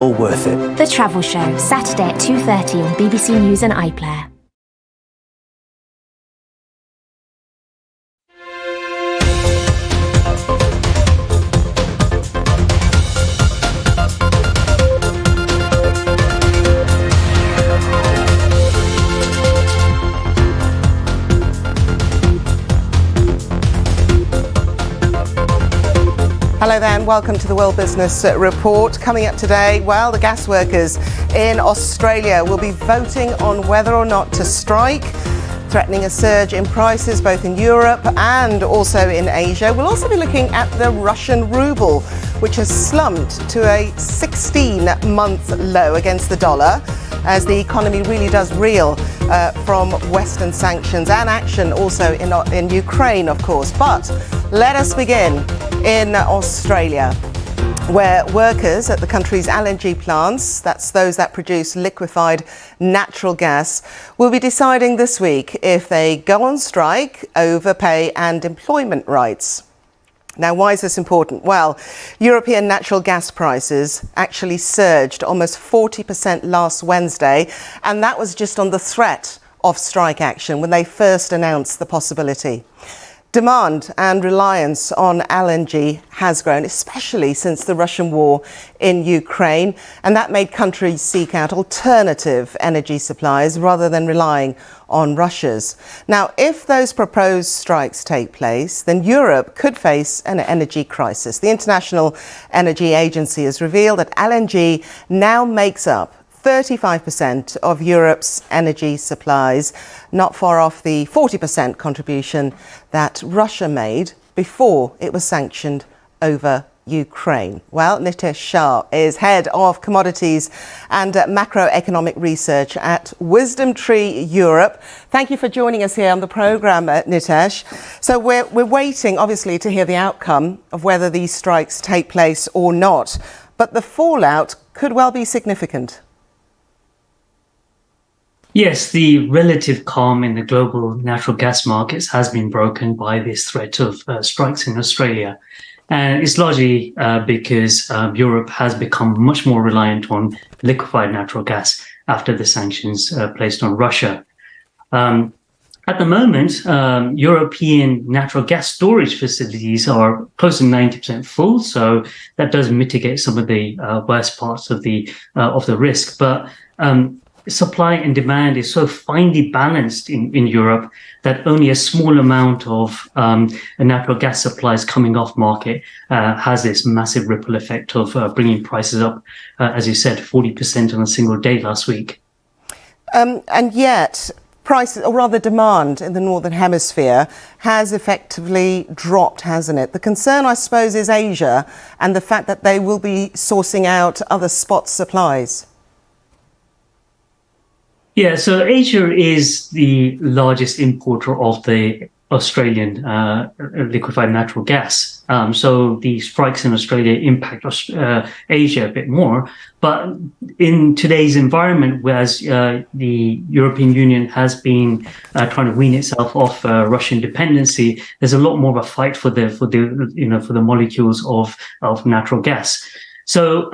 All worth it. The Travel Show, Saturday at 2:30 on BBC News and iPlayer. Hello there and welcome to the World Business Report. Coming up today, well, the gas workers in Australia will be voting on whether or not to strike, threatening a surge in prices both in Europe and also in Asia. We'll also be looking at the Russian ruble, which has slumped to a 16-month low against the dollar as the economy really does reel from Western sanctions and action also in Ukraine, of course. But let us begin in Australia, where workers at the country's LNG plants, that's those that produce liquefied natural gas, will be deciding this week if they go on strike over pay and employment rights. Now, why is this important? Well, European natural gas prices actually surged almost 40% last Wednesday, and that was just on the threat of strike action when they first announced the possibility. Demand and reliance on LNG has grown, especially since the Russian war in Ukraine, and that made countries seek out alternative energy supplies rather than relying on Russia's. Now, if those proposed strikes take place, then Europe could face an energy crisis. The International Energy Agency has revealed that LNG now makes up 35% of Europe's energy supplies, not far off the 40% contribution that Russia made before it was sanctioned over Ukraine. Well, Nitesh Shah is head of commodities and macroeconomic research at Wisdom Tree Europe. Thank you for joining us here on the programme, Nitesh. So we're waiting, obviously, to hear the outcome of whether these strikes take place or not. But the fallout could well be significant. Yes, the relative calm in the global natural gas markets has been broken by this threat of strikes in Australia. And it's largely because Europe has become much more reliant on liquefied natural gas after the sanctions placed on Russia. At the moment, European natural gas storage facilities are close to 90% full, so that does mitigate some of the worst parts of the risk. But supply and demand is so finely balanced in Europe that only a small amount of natural gas supplies coming off market has this massive ripple effect of bringing prices up, as you said, 40% on a single day last week. And yet, prices, or rather demand in the Northern Hemisphere has effectively dropped, hasn't it? The concern, I suppose, is Asia and the fact that they will be sourcing out other spot supplies. Yeah, so Asia is the largest importer of the Australian liquefied natural gas. So the strikes in Australia impact Asia a bit more. But in today's environment, whereas the European Union has been trying to wean itself off Russian dependency, there's a lot more of a fight for the molecules of natural gas. So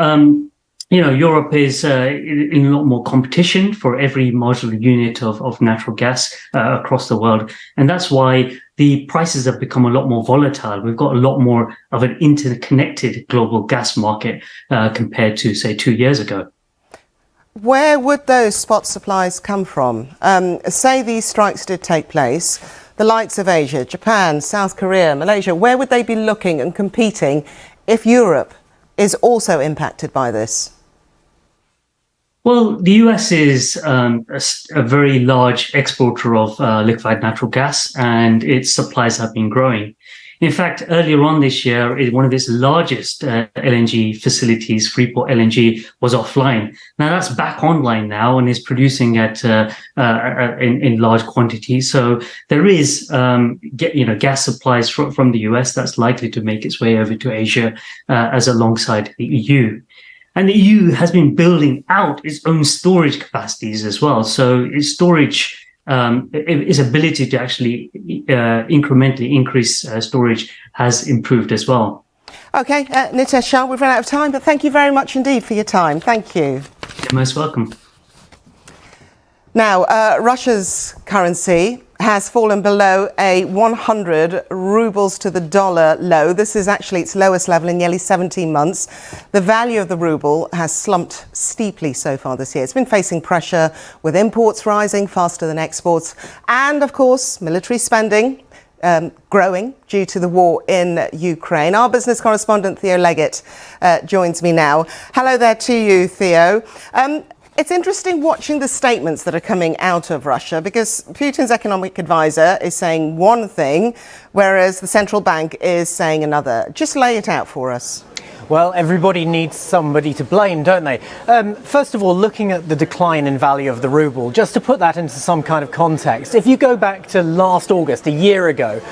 Europe is in a lot more competition for every marginal unit of natural gas across the world. And that's why the prices have become a lot more volatile. We've got a lot more of an interconnected global gas market compared to, say, 2 years ago. Where would those spot supplies come from? Say these strikes did take place, the likes of Asia, Japan, South Korea, Malaysia, where would they be looking and competing if Europe is also impacted by this? Well, the US is a very large exporter of liquefied natural gas, and its supplies have been growing. In fact, earlier on this year, one of its largest LNG facilities, Freeport LNG, was offline. Now that's back online now and is producing in large quantities. So there is gas supplies from the US that's likely to make its way over to Asia as alongside the EU. And the EU has been building out its own storage capacities as well. So its storage, its ability to actually incrementally increase storage has improved as well. Okay, Nitesh Shah, we've run out of time, but thank you very much indeed for your time. Thank you. You're most welcome. Now, Russia's currency has fallen below a 100 rubles to the dollar low. This is actually its lowest level in nearly 17 months. The value of the ruble has slumped steeply so far this year. It's been facing pressure with imports rising faster than exports and, of course, military spending growing due to the war in Ukraine. Our business correspondent Theo Leggett joins me now. Hello there to you, Theo. It's interesting watching the statements that are coming out of Russia because Putin's economic advisor is saying one thing, whereas the central bank is saying another. Just lay it out for us. Well, everybody needs somebody to blame, don't they? First of all, looking at the decline in value of the ruble, just to put that into some kind of context, if you go back to last August, a year ago,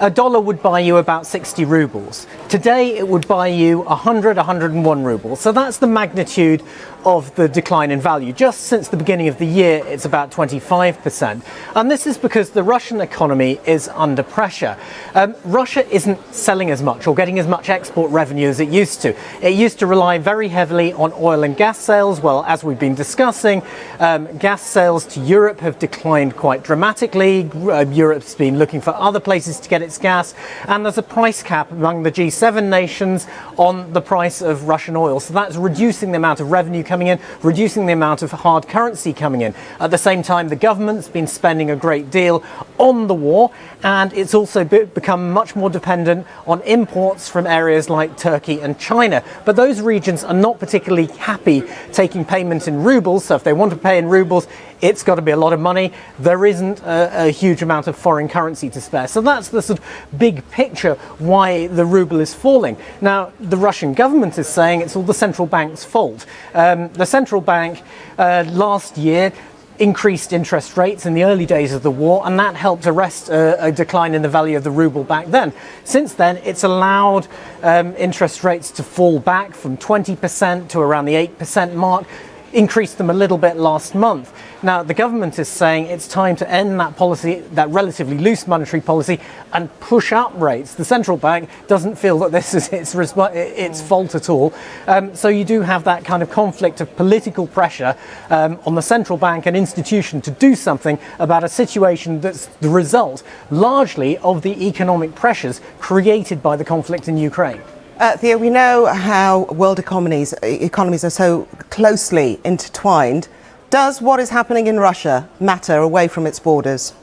a dollar would buy you about 60 rubles. Today, it would buy you 101 rubles. So that's the magnitude of the decline in value. Just since the beginning of the year, it's about 25%. And this is because the Russian economy is under pressure. Russia isn't selling as much or getting as much export revenue as it used to. It used to rely very heavily on oil and gas sales. Well, as we've been discussing, gas sales to Europe have declined quite dramatically. Europe's been looking for other places to get its gas. And there's a price cap among the G7 nations on the price of Russian oil. So that's reducing the amount of revenue coming in, reducing the amount of hard currency coming in. At the same time, the government's been spending a great deal on the war, and it's also become much more dependent on imports from areas like Turkey and China. But those regions are not particularly happy taking payment in rubles, so if they want to pay in rubles, it's got to be a lot of money. There isn't a huge amount of foreign currency to spare. So that's the sort of big picture why the ruble is falling. Now, the Russian government is saying it's all the central bank's fault. The central bank last year increased interest rates in the early days of the war, and that helped arrest a decline in the value of the ruble back then. Since then, it's allowed interest rates to fall back from 20% to around the 8% mark, increased them a little bit last month. Now, the government is saying it's time to end that policy, that relatively loose monetary policy, and push up rates. The central bank doesn't feel that this is its fault at all. So you do have that kind of conflict of political pressure on the central bank and institution to do something about a situation that's the result largely of the economic pressures created by the conflict in Ukraine. Theo, we know how world economies are so closely intertwined. Does what is happening in Russia matter away from its borders?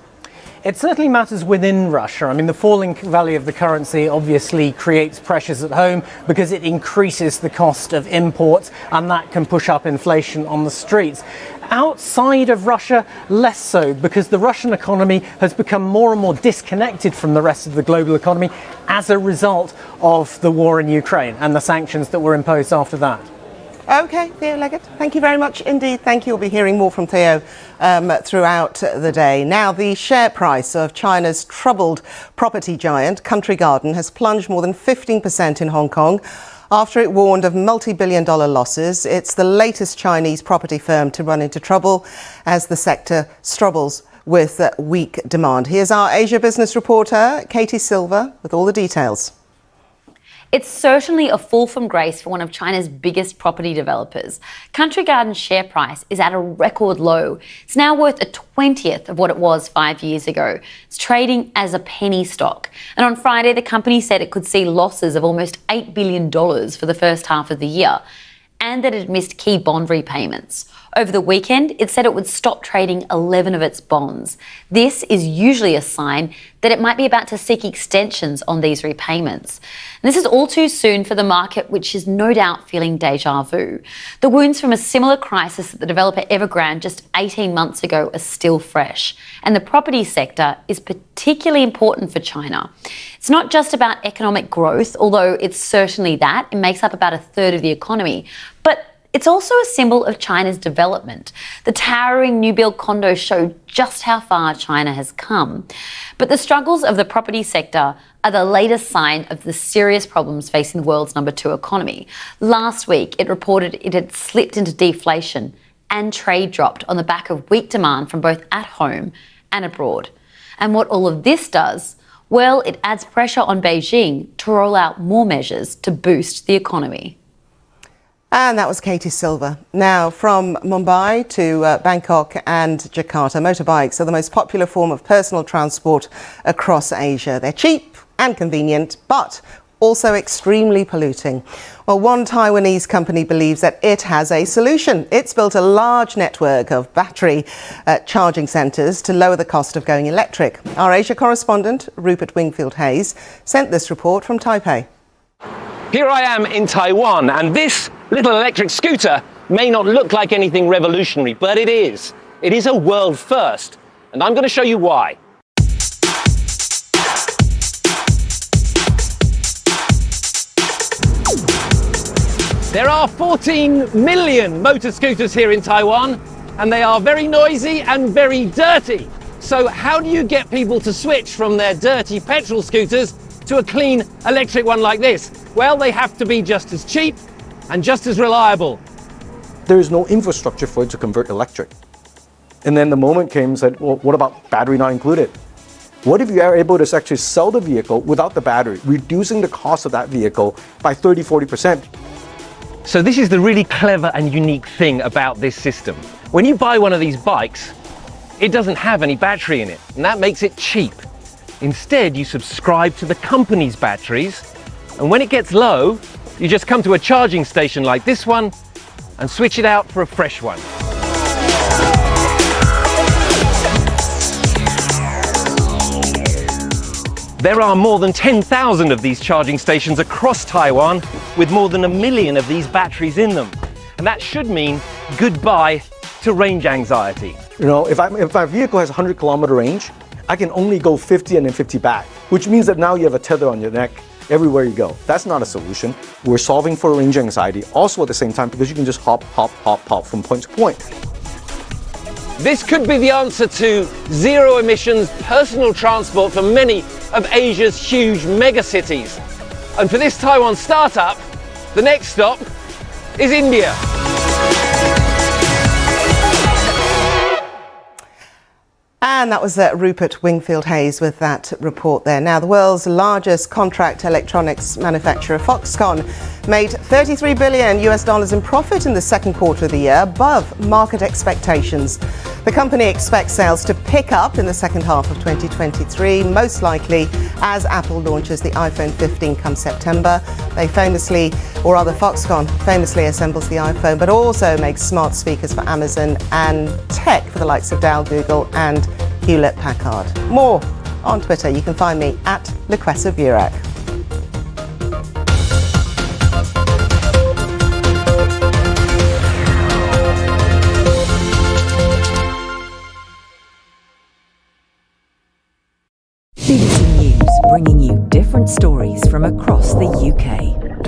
It certainly matters within Russia. I mean, the falling value of the currency obviously creates pressures at home because it increases the cost of imports, and that can push up inflation on the streets. Outside of Russia, less so, because the Russian economy has become more and more disconnected from the rest of the global economy as a result of the war in Ukraine and the sanctions that were imposed after that. Okay, Theo Leggett, thank you very much indeed. Thank you. We'll be hearing more from Theo throughout the day. Now, the share price of China's troubled property giant Country Garden has plunged more than 15% in Hong Kong after it warned of multi-billion-dollar losses. It's the latest Chinese property firm to run into trouble as the sector struggles with weak demand. Here's our Asia business reporter, Katie Silver, with all the details. It's certainly a fall from grace for one of China's biggest property developers. Country Garden's share price is at a record low. It's now worth a 20th of what it was 5 years ago. It's trading as a penny stock. And on Friday, the company said it could see losses of almost $8 billion for the first half of the year, and that it missed key bond repayments. Over the weekend, it said it would stop trading 11 of its bonds. This is usually a sign that it might be about to seek extensions on these repayments. And this is all too soon for the market, which is no doubt feeling deja vu. The wounds from a similar crisis at the developer Evergrande just 18 months ago are still fresh. And the property sector is particularly important for China. It's not just about economic growth, although it's certainly that. It makes up about a third of the economy. But it's also a symbol of China's development. The towering new build condos show just how far China has come. But the struggles of the property sector are the latest sign of the serious problems facing the world's number 2 economy. Last week, it reported it had slipped into deflation and trade dropped on the back of weak demand from both at home and abroad. And what all of this does, Well, it adds pressure on Beijing to roll out more measures to boost the economy. And that was Katie Silver. Now, from Mumbai to Bangkok and Jakarta, motorbikes are the most popular form of personal transport across Asia. They're cheap and convenient, but also extremely polluting. Well, one Taiwanese company believes that it has a solution. It's built a large network of battery charging centres to lower the cost of going electric. Our Asia correspondent, Rupert Wingfield-Hayes, sent this report from Taipei. Here I am in Taiwan, and this little electric scooter may not look like anything revolutionary, but it is. It is a world first, and I'm going to show you why. There are 14 million motor scooters here in Taiwan, and they are very noisy and very dirty. So how do you get people to switch from their dirty petrol scooters to a clean electric one like this? Well, they have to be just as cheap and just as reliable. There is no infrastructure for it to convert electric. And then the moment came and said, well, what about battery not included? What if you are able to actually sell the vehicle without the battery, reducing the cost of that vehicle by 30–40%? So this is the really clever and unique thing about this system. When you buy one of these bikes, it doesn't have any battery in it, and that makes it cheap. Instead, you subscribe to the company's batteries, and when it gets low, you just come to a charging station like this one and switch it out for a fresh one. There are more than 10,000 of these charging stations across Taiwan, with more than 1 million of these batteries in them. And that should mean goodbye to range anxiety. You know, if my vehicle has 100-kilometer range, I can only go 50 and then 50 back, which means that now you have a tether on your neck everywhere you go. That's not a solution. We're solving for range anxiety also at the same time, because you can just hop from point to point. This could be the answer to zero emissions personal transport for many of Asia's huge megacities. And for this Taiwan startup, the next stop is India. And that was Rupert Wingfield-Hayes with that report there. Now, the world's largest contract electronics manufacturer, Foxconn, made $33 billion in profit in the second quarter of the year, above market expectations. The company expects sales to pick up in the second half of 2023, most likely as Apple launches the iPhone 15 come September. They famously, or rather Foxconn famously assembles the iPhone, but also makes smart speakers for Amazon and tech for the likes of Dell, Google and Hewlett-Packard. More on Twitter. You can find me at Lukwesa Burak. BBC News, bringing you different stories from across the UK.